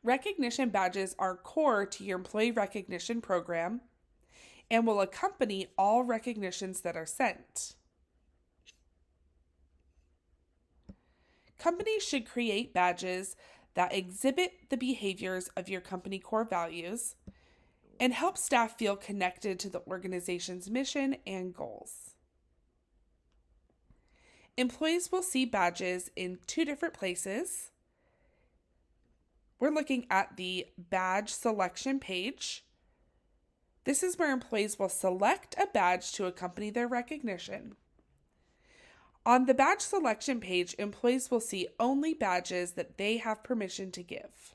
Recognition badges are core to your employee recognition program and will accompany all recognitions that are sent. Companies should create badges that exhibit the behaviors of your company core values and help staff feel connected to the organization's mission and goals. Employees will see badges in two different places. We're looking at the badge selection page. This is where employees will select a badge to accompany their recognition. On the badge selection page, employees will see only badges that they have permission to give.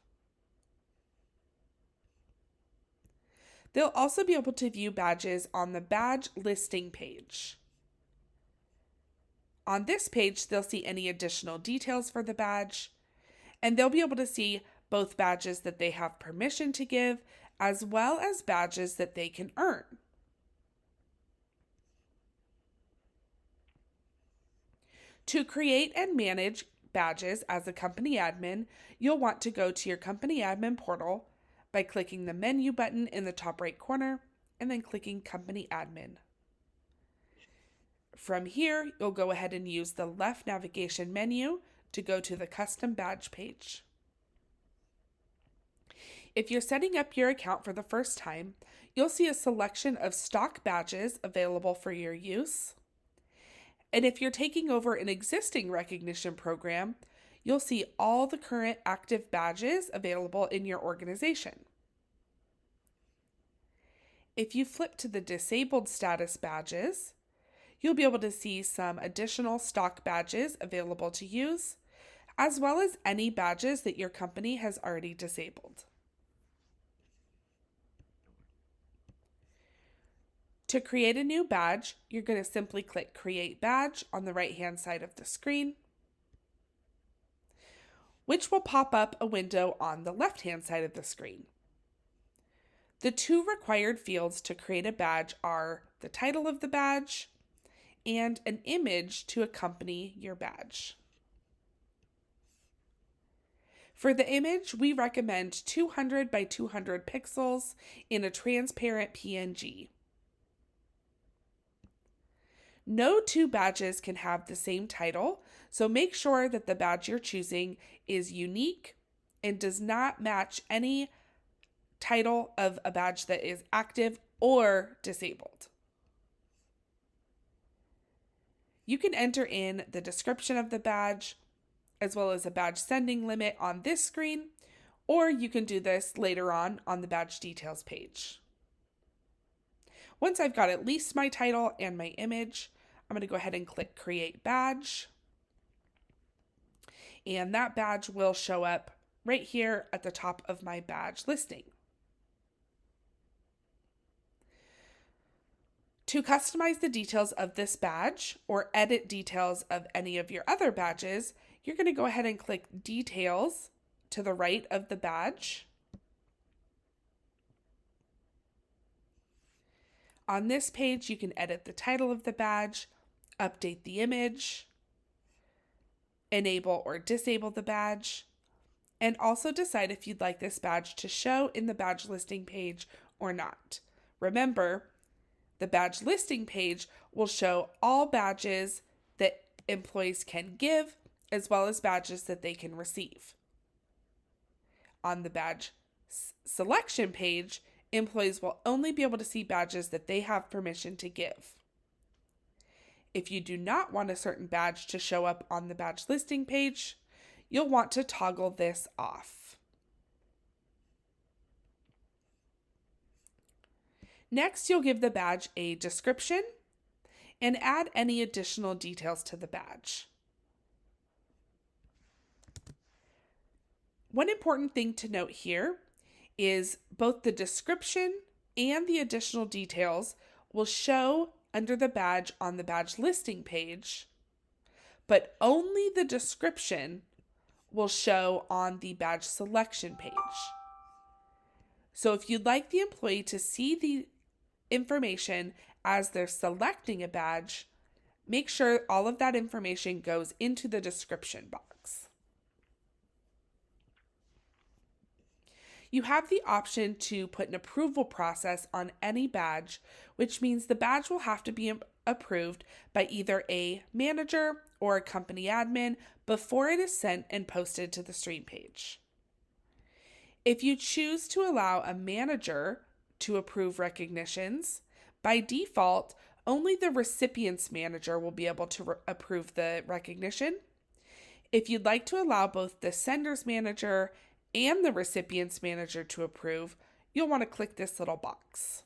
They'll also be able to view badges on the badge listing page. On this page, they'll see any additional details for the badge, and they'll be able to see both badges that they have permission to give, as well as badges that they can earn. To create and manage badges as a company admin, you'll want to go to your company admin portal by clicking the menu button in the top right corner and then clicking Company Admin. From here, you'll go ahead and use the left navigation menu to go to the custom badge page. If you're setting up your account for the first time, you'll see a selection of stock badges available for your use. And if you're taking over an existing recognition program, you'll see all the current active badges available in your organization. If you flip to the disabled status badges, you'll be able to see some additional stock badges available to use, as well as any badges that your company has already disabled. To create a new badge, you're going to simply click Create Badge on the right-hand side of the screen, which will pop up a window on the left-hand side of the screen. The two required fields to create a badge are the title of the badge and an image to accompany your badge. For the image, we recommend 200 by 200 pixels in a transparent PNG. No two badges can have the same title, so make sure that the badge you're choosing is unique and does not match any title of a badge that is active or disabled. You can enter in the description of the badge, as well as a badge sending limit on this screen, or you can do this later on the badge details page. Once I've got at least my title and my image, I'm going to go ahead and click Create Badge. And that badge will show up right here at the top of my badge listing. To customize the details of this badge or edit details of any of your other badges, you're going to go ahead and click Details to the right of the badge. On this page, you can edit the title of the badge, update the image, enable or disable the badge, and also decide if you'd like this badge to show in the badge listing page or not. Remember, the badge listing page will show all badges that employees can give, as well as badges that they can receive. On the badge selection page, employees will only be able to see badges that they have permission to give. If you do not want a certain badge to show up on the badge listing page, you'll want to toggle this off. Next, you'll give the badge a description and add any additional details to the badge. One important thing to note here is both the description and the additional details will show under the badge on the badge listing page, but only the description will show on the badge selection page. So if you'd like the employee to see the information as they're selecting a badge, make sure all of that information goes into the description box. You have the option to put an approval process on any badge, which means the badge will have to be approved by either a manager or a company admin before it is sent and posted to the stream page. If you choose to allow a manager to approve recognitions, by default, only the recipient's manager will be able to approve the recognition. If you'd like to allow both the sender's manager and the recipient's manager to approve, you'll want to click this little box.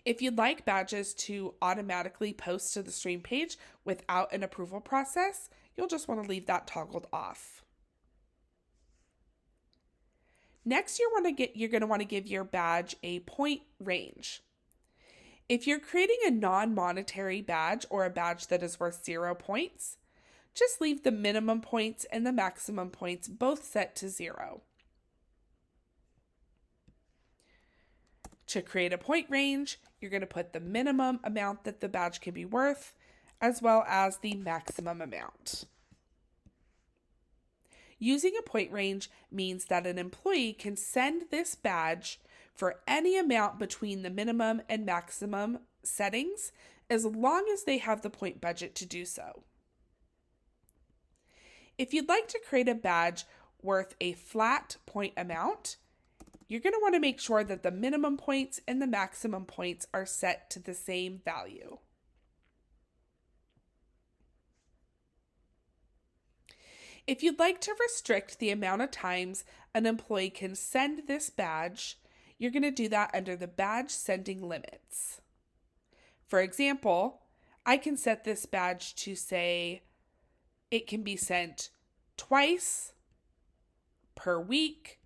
If you'd like badges to automatically post to the stream page without an approval process, you'll just want to leave that toggled off. Next, you're going to want to give your badge a point range. If you're creating a non-monetary badge or a badge that is worth 0 points, just leave the minimum points and the maximum points both set to 0. To create a point range, you're going to put the minimum amount that the badge can be worth, as well as the maximum amount. Using a point range means that an employee can send this badge for any amount between the minimum and maximum settings, as long as they have the point budget to do so. If you'd like to create a badge worth a flat point amount, you're going to want to make sure that the minimum points and the maximum points are set to the same value. If you'd like to restrict the amount of times an employee can send this badge, you're going to do that under the badge sending limits. For example, I can set this badge to say it can be sent twice per week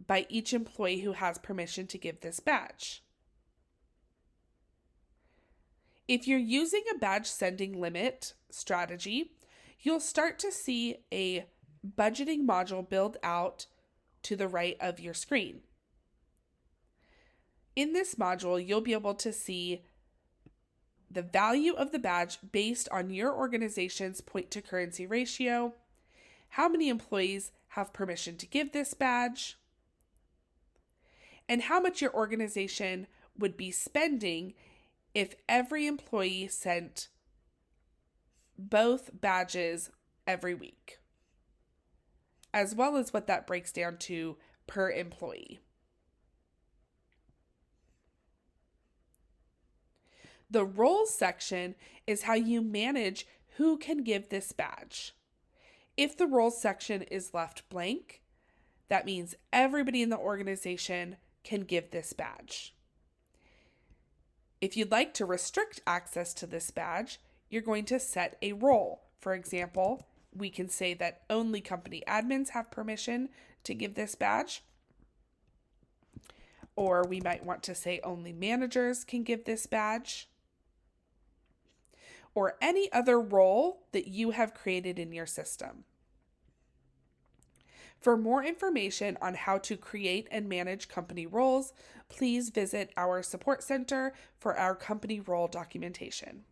by each employee who has permission to give this badge. If you're using a badge sending limit strategy, you'll start to see a budgeting module build out to the right of your screen. In this module, you'll be able to see the value of the badge based on your organization's point to currency ratio, how many employees have permission to give this badge, and how much your organization would be spending if every employee sent both badges every week, as well as what that breaks down to per employee. The roles section is how you manage who can give this badge. If the roles section is left blank, that means everybody in the organization can give this badge. If you'd like to restrict access to this badge, you're going to set a role. For example, we can say that only company admins have permission to give this badge. Or we might want to say only managers can give this badge. Or any other role that you have created in your system. For more information on how to create and manage company roles, please visit our support center for our company role documentation.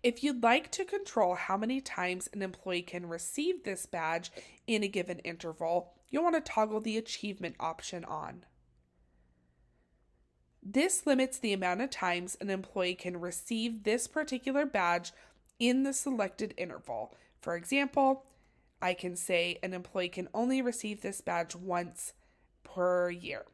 If you'd like to control how many times an employee can receive this badge in a given interval, you'll want to toggle the achievement option on. This limits the amount of times an employee can receive this particular badge in the selected interval. For example, I can say an employee can only receive this badge once per year.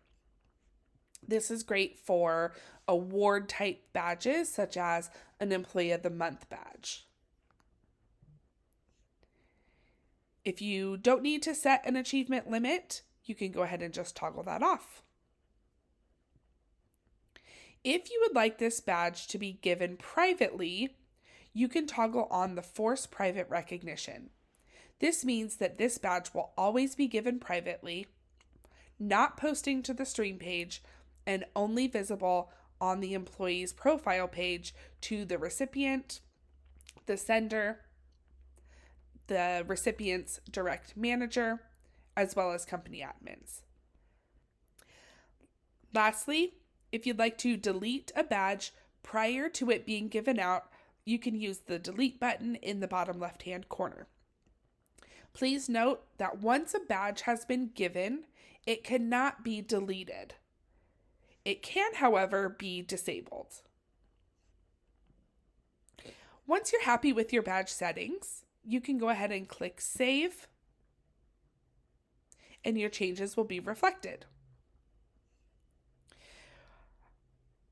This is great for award type badges such as an Employee of the Month badge. If you don't need to set an achievement limit, you can go ahead and just toggle that off. If you would like this badge to be given privately, you can toggle on the Force Private Recognition. This means that this badge will always be given privately, not posting to the stream page, and only visible on the employee's profile page to the recipient, the sender, the recipient's direct manager, as well as company admins. Lastly, if you'd like to delete a badge prior to it being given out, you can use the delete button in the bottom left-hand corner. Please note that once a badge has been given, it cannot be deleted. It can, however, be disabled. Once you're happy with your badge settings, you can go ahead and click Save, and your changes will be reflected.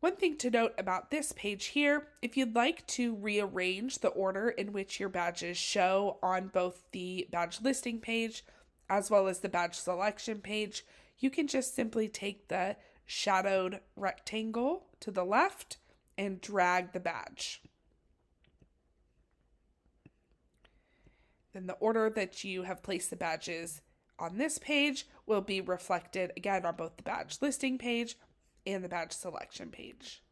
One thing to note about this page here, if you'd like to rearrange the order in which your badges show on both the badge listing page as well as the badge selection page, you can just simply take the shadowed rectangle to the left and drag the badge. Then the order that you have placed the badges on this page will be reflected again on both the badge listing page and the badge selection page.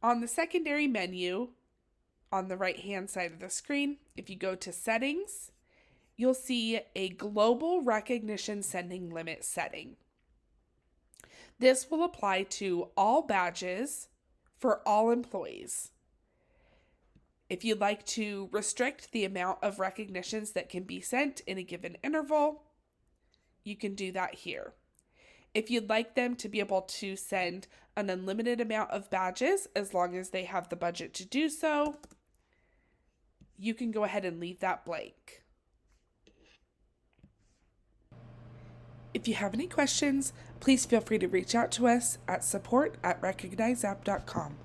On the secondary menu on the right hand side of the screen, if you go to Settings, you'll see a Global Recognition Sending Limit setting. This will apply to all badges for all employees. If you'd like to restrict the amount of recognitions that can be sent in a given interval, you can do that here. If you'd like them to be able to send an unlimited amount of badges as long as they have the budget to do so, you can go ahead and leave that blank. If you have any questions, please feel free to reach out to us at support@recognizeapp.com.